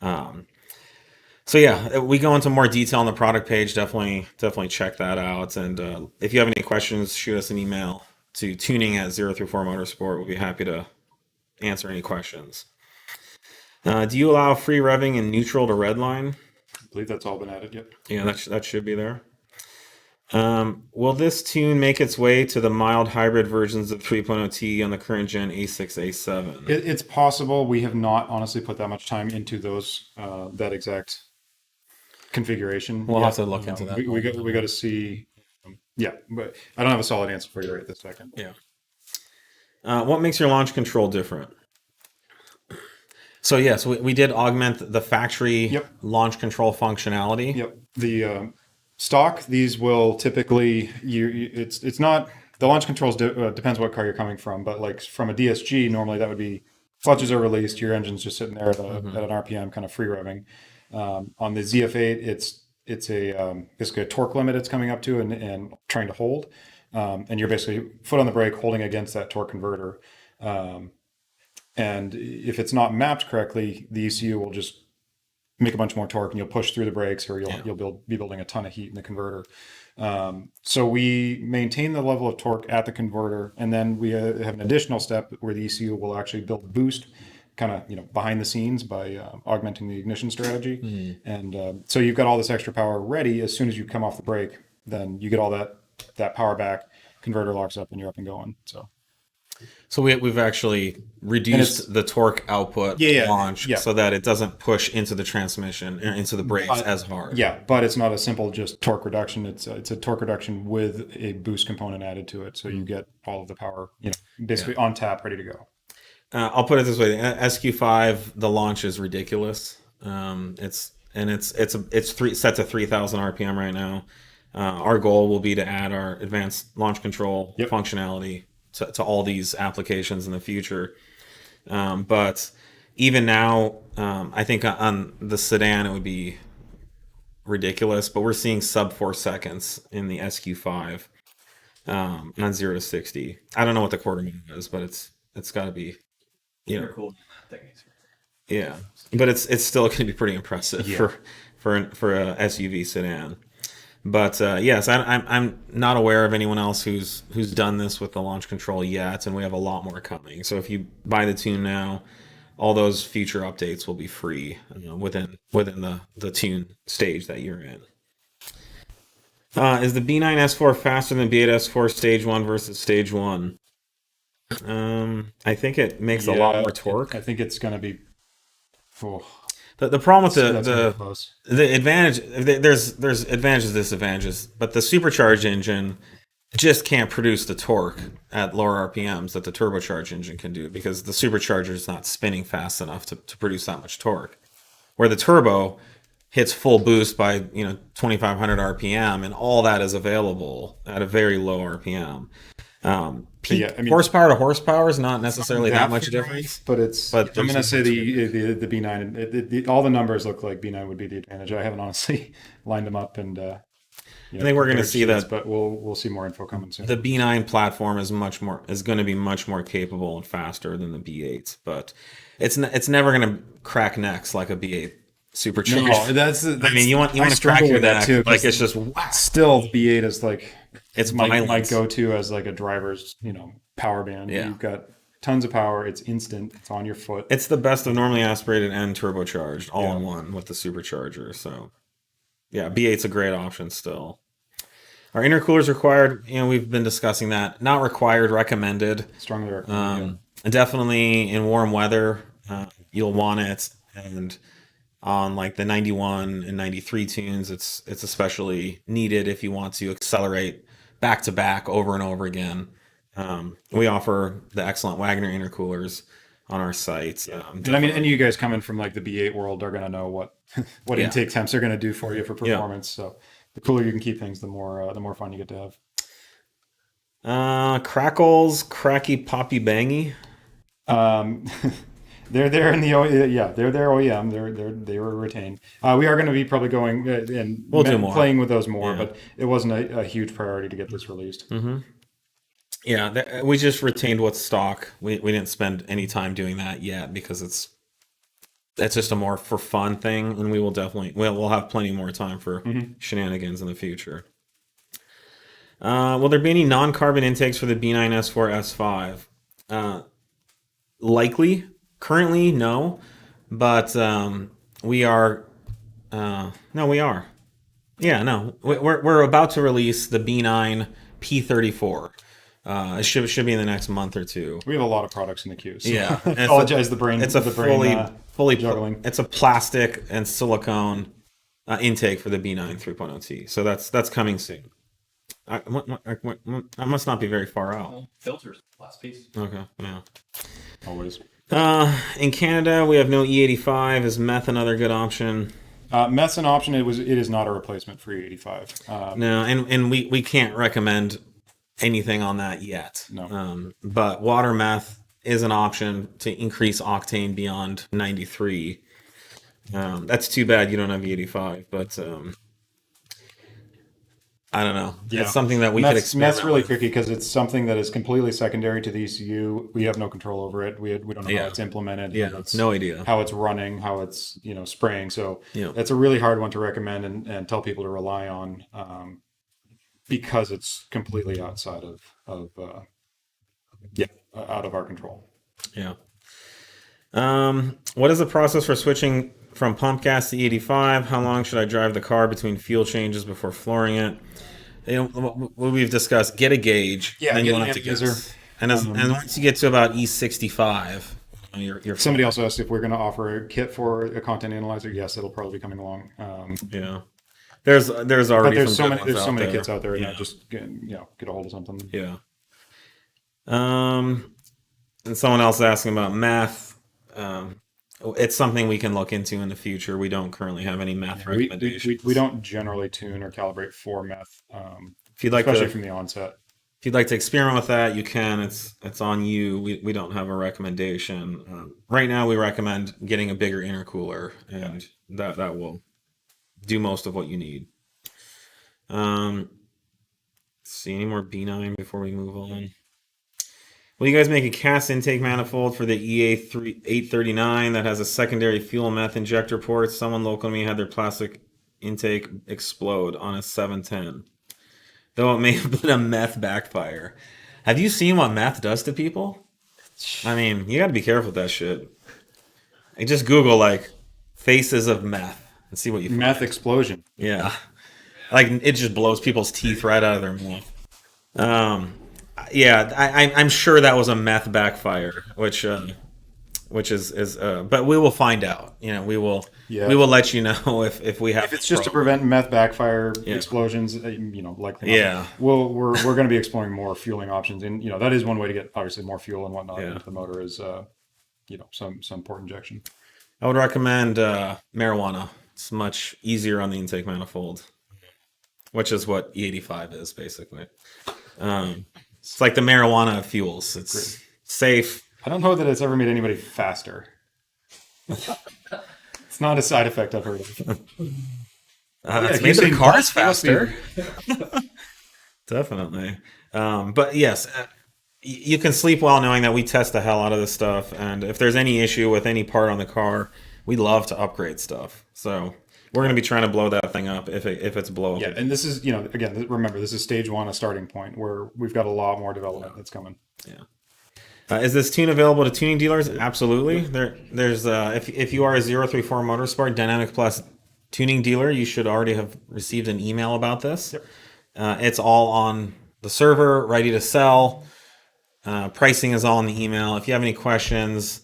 So yeah, we go into more detail on the product page. Definitely check that out. And if you have any questions, shoot us an email to tuning@034motorsport. We'll be happy to answer any questions. Do you allow free revving and neutral to redline? I believe that's all been added. Yep. Yeah, that should be there. Will this tune make its way to the mild hybrid versions of 3.0T on the current gen A6, A7? It's possible. We have not honestly put that much time into those that exact configuration. We'll yet. have to look into that. We got to see. Yeah, but I don't have a solid answer for you right this second. Yeah. What makes your launch control different? So yes, we did augment the factory launch control functionality. Yep. The stock, these will typically it's not the launch controls depends what car you're coming from, but like from a DSG, normally that would be clutches are released, your engine's just sitting there at an RPM, kind of free revving. On the ZF8, it's basically a torque limit it's coming up to and trying to hold, and you're basically foot on the brake holding against that torque converter. And if it's not mapped correctly, the ECU will just make a bunch more torque, and you'll push through the brakes, or you'll be building a ton of heat in the converter. So we maintain the level of torque at the converter, and then we have an additional step where the ECU will actually build boost, kind of behind the scenes by augmenting the ignition strategy. And so you've got all this extra power ready. As soon as you come off the brake, then you get all that power back. Converter locks up, and you're up and going. So we've actually reduced the torque output launch so that it doesn't push into the transmission or into the brakes as hard. Yeah, but it's not a simple just torque reduction. It's a torque reduction with a boost component added to it, so you get all of the power, basically on tap, ready to go. I'll put it this way: SQ5, the launch is ridiculous. It's set to 3,000 RPM right now. Our goal will be to add our advanced launch control functionality to all these applications in the future. But even now, I think on the sedan it would be ridiculous, but we're seeing sub 4 seconds in the SQ5 on 0 to 60. I don't know what the quarter minute is, but it's got to be, Cool. Yeah, but it's still going to be pretty impressive for a SUV sedan. But yes, I'm not aware of anyone else who's done this with the launch control yet, and we have a lot more coming. So if you buy the Tune now, all those future updates will be free within the Tune stage that you're in. Is the B9 S4 faster than B8 S4 Stage 1 versus Stage 1? I think it makes a lot more torque. I think it's going to be. The problem with the advantage, there's advantages, disadvantages, but the supercharged engine just can't produce the torque at lower RPMs that the turbocharged engine can do, because the supercharger is not spinning fast enough to produce that much torque. Where the turbo hits full boost by 2,500 RPM, and all that is available at a very low RPM. Horsepower to horsepower is not necessarily that much difference, but I'm going to say the B9. All the numbers look like B9 would be the advantage. I haven't honestly lined them up, and I think we're going to see that. But we'll see more info coming soon. The B9 platform is going to be much more capable and faster than the B8s, but it's never going to crack necks like a B8 supercharged. No, that's I mean, you want to crack your neck too, like it's just still the B8 is like. It's my go-to as like a driver's, power band. Yeah. You've got tons of power. It's instant. It's on your foot. It's the best of normally aspirated and turbocharged all in one with the supercharger. So yeah, B8's a great option still. Are intercoolers required? We've been discussing that. Not required, recommended. Strongly recommended. And definitely in warm weather, you'll want it. And on like the 91 and 93 tunes, it's especially needed if you want to accelerate back to back over and over again. We offer the excellent Wagner intercoolers on our site. And you guys coming from like the B8 world are going to know what intake temps are going to do for you for performance. So the cooler you can keep things, the more fun you get to have. Crackles, cracky, poppy, bangy. They're there in the they're their OEM. They were retained. We are going to be probably going and we'll do more. Playing with those more, but it wasn't a huge priority to get this released. Mm-hmm. Yeah, we just retained what's stock. We didn't spend any time doing that yet because that's just a more for fun thing, and we will definitely we'll have plenty more time for shenanigans in the future. Will there be any non-carbon intakes for the B9 S4 S5? Likely. Currently, no, but we are. No, we are. Yeah, no, we're about to release the B9 P34. It should be in the next month or two. We have a lot of products in the queue. So yeah, I apologize. The brain. It's a fully juggling. It's a plastic and silicone intake for the B9 3.0 T. So that's coming soon. I must not be very far out. Well, filters, last piece. Okay, yeah. Always. In Canada, we have no E85. Is meth another good option? Meth's an option. It is not a replacement for E85. No, and we can't recommend anything on that yet. No. But water meth is an option to increase octane beyond 93. That's too bad you don't have E85, but I don't know. Yeah. It's something that we could experiment Meth's really with. tricky because it's something that is completely secondary to the ECU. We have no control over it. We don't know how it's implemented. Yeah, no idea. How it's running, how it's spraying. So Yeah. that's a really hard one to recommend and tell people to rely on because it's completely outside of out of our control. Yeah. What is the process for switching from pump gas to E85? How long should I drive the car between fuel changes before flooring it? What we've discussed, get a gauge. Yeah, then get you'll an have to analyzer. and once you get to about E65, you're Somebody also asked if we're going to offer a kit for a content analyzer. Yes, it'll probably be coming along. Yeah. There's already But there's some so many there. kits out there. Yeah. Just get a hold of something. Yeah. And someone else asking about meth. It's something we can look into in the future. We don't currently have any meth recommendations. We don't generally tune or calibrate for meth, If you'd like especially to, from the onset. if you'd like to experiment with that, you can. It's on you. We don't have a recommendation. Right now, we recommend getting a bigger intercooler, and that will do most of what you need. Let's see, any more B9 before we move on? Will you guys make a cast intake manifold for the EA839 that has a secondary fuel meth injector port? Someone local to me had their plastic intake explode on a 710. Though it may have been a meth backfire. Have you seen what meth does to people? I mean, you got to be careful with that shit. Just Google like faces of meth and see what you find. Meth explosion. Yeah. Like it just blows people's teeth right out of their mouth. Yeah, I'm sure that was a meth backfire, which is but we will find out. We will let you know if we have. If it's just to prevent meth backfire explosions, likely. Yeah. We're going to be exploring more fueling options, and that is one way to get obviously more fuel and whatnot into the motor is some port injection. I would recommend marijuana. It's much easier on the intake manifold, which is what E85 is basically. It's like the marijuana of fuels. It's safe. I don't know that it's ever made anybody faster. It's not a side effect I've heard of. It's made the cars faster. Definitely. But yes, you can sleep well knowing that we test the hell out of this stuff. And if there's any issue with any part on the car, we love to upgrade stuff. So we're going to be trying to blow that thing up if it's blowable. Yeah, and this is, again, remember, this is stage one, a starting point where we've got a lot more development that's coming. Yeah. Is this tune available to tuning dealers? Absolutely. There's if you are a 034 Motorsport Dynamic Plus tuning dealer, you should already have received an email about this. Yep. It's all on the server, ready to sell. Pricing is all in the email. If you have any questions,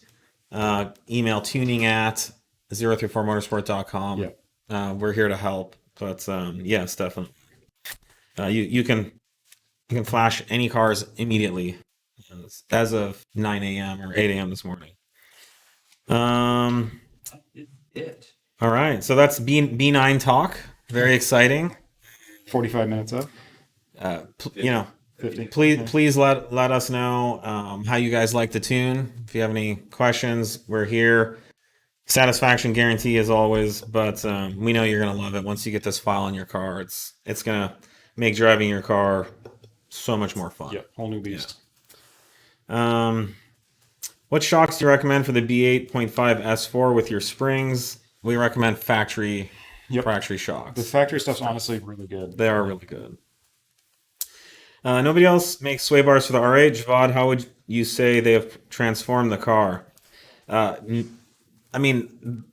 email tuning at 034motorsport.com. Yeah. We're here to help. But yeah, Stefan, you can flash any cars immediately as of 9 a.m. or 8 a.m. this morning. It. All right, so that's B9 talk. Very exciting. 45 minutes up. 50. Please let us know how you guys like the tune. If you have any questions, we're here. Satisfaction guarantee as always, but we know you're gonna love it. Once you get this file in your car, it's gonna make driving your car so much more fun. Yeah, whole new beast. What shocks do you recommend for the B8.5 S4 with your springs? We recommend factory shocks. The factory stuff's honestly really good. They are really good. Nobody else makes sway bars for the R8. Javad, how would you say they have transformed the car? I mean,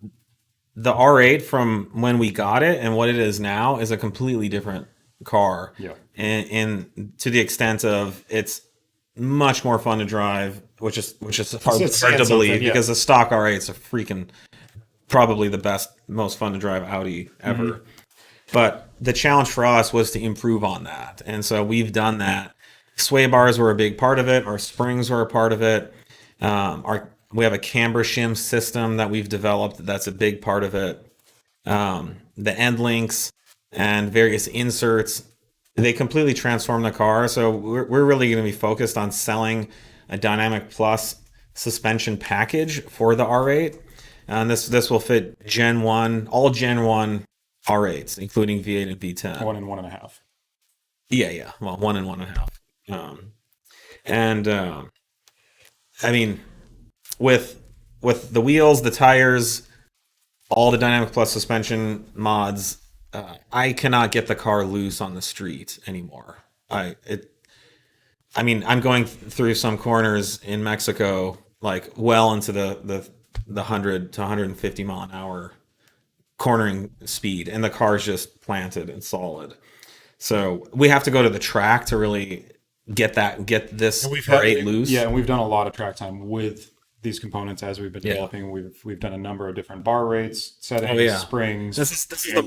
the R8 from when we got it and what it is now is a completely different car. Yeah. And to the extent of it's much more fun to drive, which is hard It's to believe yeah. because the stock R8 is a freaking probably the best, most fun to drive Audi ever. Mm-hmm. But the challenge for us was to improve on that. And so we've done that. Sway bars were a big part of it. Our springs were a part of it. We have a camber shim system that we've developed. That's a big part of it. The end links and various inserts, they completely transform the car. So we're really going to be focused on selling a Dynamic Plus suspension package for the R8. And this will fit all Gen 1 R8s, including V8 and V10. 1 and 1.5. Yeah. Well, 1 and 1.5. I mean, with the wheels, the tires, all the Dynamic Plus suspension mods, I cannot get the car loose on the street anymore. I'm going through some corners in Mexico, like well into the 100 to 150 mile an hour cornering speed, and the car's just planted and solid. So we have to go to the track to really get this R8 loose. Yeah, and we've done a lot of track time with these components as we've been developing. We've done a number of different bar rates, settings, springs. This is the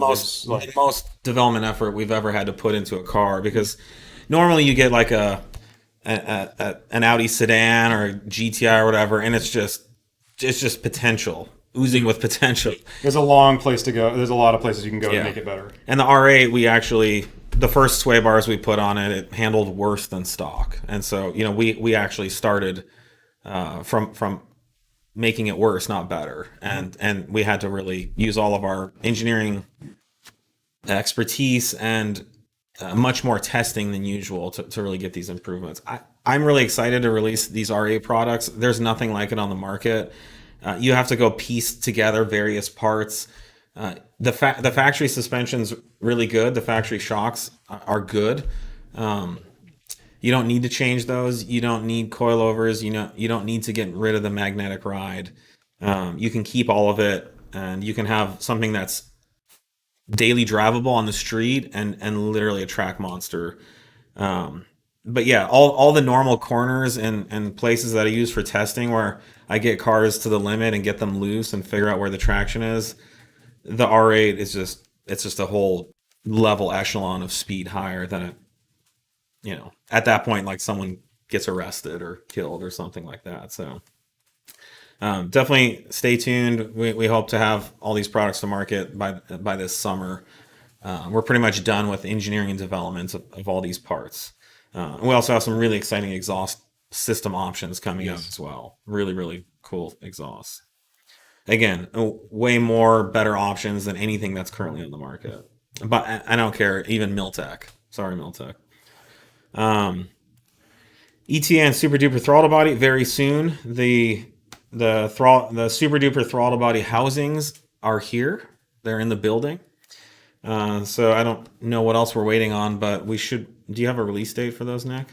most development effort we've ever had to put into a car, because normally you get like an Audi sedan or GTI or whatever, and it's just potential, oozing with potential. There's a long place to go. There's a lot of places you can go to make it better. And the R8, the first sway bars we put on it handled worse than stock. And so, we actually started from making it worse, not better. And we had to really use all of our engineering expertise and much more testing than usual to really get these improvements. I'm really excited to release these R8 products. There's nothing like it on the market. You have to go piece together various parts. The factory suspension's really good. The factory shocks are good. You don't need to change those. You don't need coilovers. You don't need to get rid of the magnetic ride. You can keep all of it, and you can have something that's daily drivable on the street and literally a track monster. But yeah, all the normal corners and places that I use for testing where I get cars to the limit and get them loose and figure out where the traction is, the R8 is just a whole level echelon of speed higher than at that point, like someone gets arrested or killed or something like that. So definitely stay tuned. We hope to have all these products to market by this summer. We're pretty much done with engineering and development of all these parts. We also have some really exciting exhaust system options coming out as well. Really, really cool exhausts. Again, way more better options than anything that's currently on the market. But I don't care, even Miltech. Sorry, Miltech. ETA and SuperDuper throttle body very soon. The SuperDuper throttle body housings are here. They're in the building. So I don't know what else we're waiting on, but we should. Do you have a release date for those, Nick?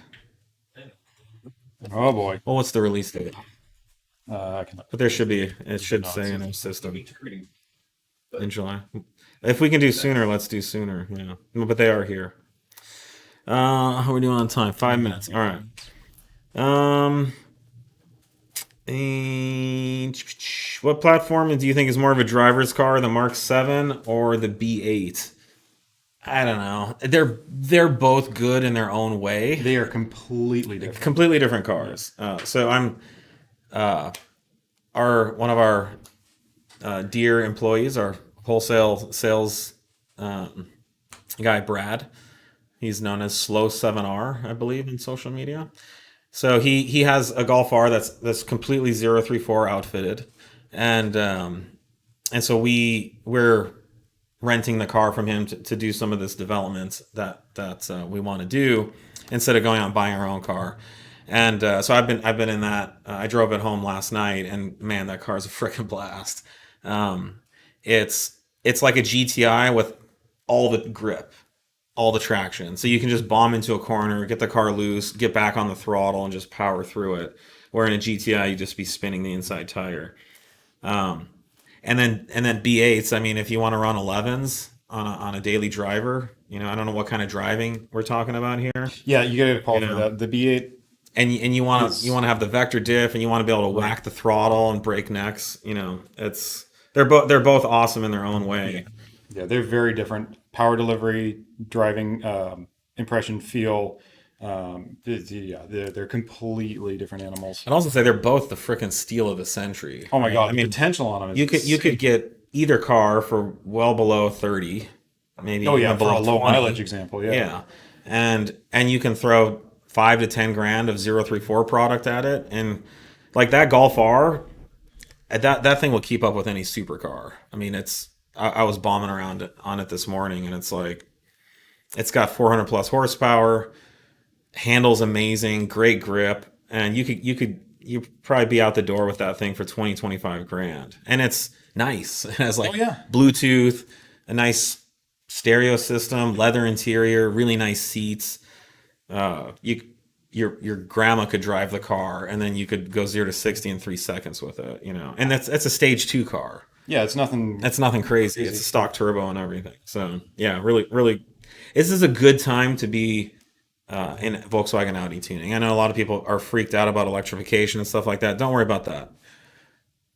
Oh boy. Well, what's the release date? I can. But there should be. It should say in our system in July. If we can do sooner, let's do sooner. Yeah, but they are here. How are we doing on time? 5 minutes. All right. What platform do you think is more of a driver's car, the Mark 7 or the B8? I don't know. They're both good in their own way. They are completely different. Completely different cars. So I'm one of our dear employees, our wholesale sales guy, Brad. He's known as Slow 7R, I believe, in social media. So he has a Golf R that's completely 034 outfitted, and so we're renting the car from him to do some of this development that we want to do instead of going out and buying our own car. And so I've been in that. I drove it home last night, and man, that car's a freaking blast. It's like a GTI with all the grip, all the traction. So you can just bomb into a corner, get the car loose, get back on the throttle, and just power through it. Where in a GTI, you just be spinning the inside tire. And then B8s. I mean, if you want to run 11s on a daily driver, I don't know what kind of driving we're talking about here. Yeah, you get a call for that. The B8. And you want to have the vector diff, and you want to be able to whack the throttle and break necks. They're both awesome in their own way. Yeah, they're very different. Power delivery, driving, impression, feel. They're completely different animals. I'd also say they're both the frickin' steal of the century. Oh my god! I mean, potential on them. You could get either car for well below 30, maybe. Oh yeah, for below a low 20. mileage example. Yeah. And you can throw 5 to 10 grand of 034 product at it, and like that Golf R, that thing will keep up with any supercar. I mean, I was bombing around on it this morning, and it's like, it's got 400 plus horsepower, handles amazing, great grip, and you'd probably be out the door with that thing for 20-25 grand. And it's nice. It has Bluetooth, a nice stereo system, leather interior, really nice seats. Your grandma could drive the car, and then you could go 0 to 60 in 3 seconds with it, And that's a stage 2 car. Yeah, it's nothing. That's nothing crazy. It's a stock turbo and everything. So yeah, really, really, this is a good time to be in Volkswagen Audi tuning. I know a lot of people are freaked out about electrification and stuff like that. Don't worry about that.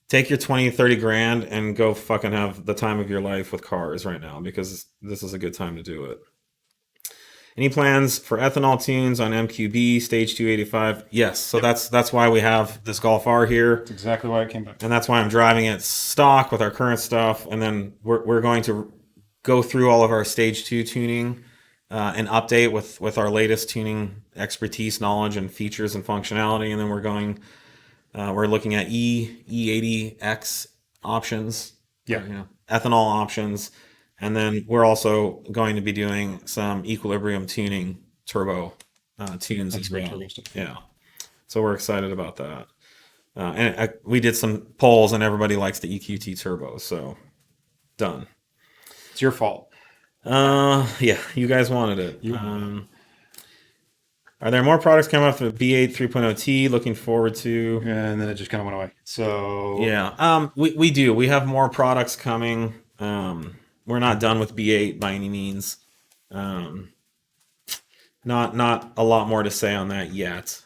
Take your 20-30 grand and go fucking have the time of your life with cars right now, because this is a good time to do it. Any plans for Ethanol Tunes on MQB Stage 285? Yes. So that's why we have this Golf R here. That's exactly why it came back. And that's why I'm driving it stock with our current stuff. And then we're going to go through all of our Stage 2 tuning and update with our latest tuning expertise, knowledge, and features and functionality. And then we're looking at E80X options. Yeah. Ethanol options. And then we're also going to be doing some equilibrium tuning turbo tunes as well. Yeah. So we're excited about that. And we did some polls, and everybody likes the EQT turbo. So done. It's your fault. Yeah, you guys wanted it. Are there more products coming up for B8 3.0 T? Looking forward to. And then it just kind of went away. So yeah, we do. We have more products coming. We're not done with B8 by any means. Not a lot more to say on that yet.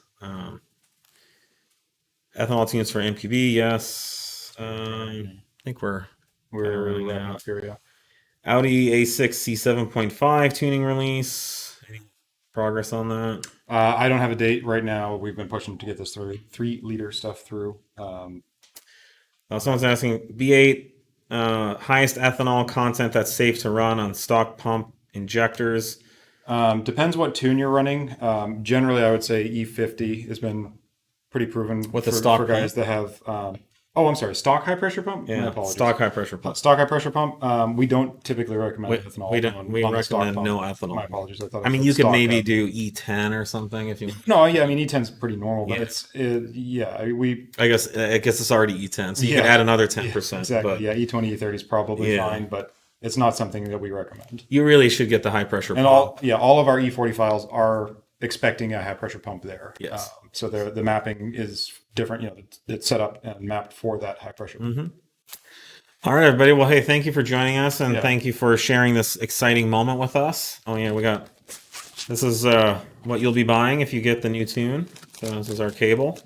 Ethanol Tunes for MQB, yes. I think we're really wrapping up here. Yeah. Audi A6 C7.5 tuning release. Any progress on that? I don't have a date right now. We've been pushing to get this 3-liter stuff through. Someone's asking B8. Highest ethanol content that's safe to run on stock pump injectors. Depends what tune you're running. Generally, I would say E50 has been pretty proven with the stock for guys that have. Stock high pressure pump. Yeah, stock high pressure pump. Stock high pressure pump. We don't typically recommend ethanol. We recommend no ethanol. My apologies. I mean, you could maybe do E10 or something if you. No, yeah. I mean, E10's pretty normal, but I guess it's already E10, so you could add another 10%. Exactly. But E20, E30 is probably fine, but it's not something that we recommend. You really should get the high pressure and pump. all of our E40 files are expecting a high pressure pump there. Yes. So the mapping is different. You know, it's set up and mapped for that high pressure pump. All right, everybody. Well, hey, thank you for joining us, and Yeah. thank you for sharing this exciting moment with us. Oh yeah, this is what you'll be buying if you get the new tune. So this is our cable,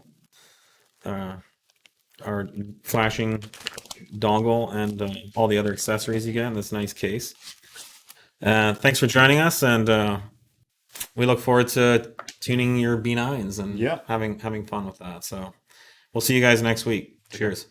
our flashing dongle, and all the other accessories you get in this nice case. Thanks for joining us, and we look forward to tuning your B9s and Yeah. having fun with that. So we'll see you guys next week. Cheers.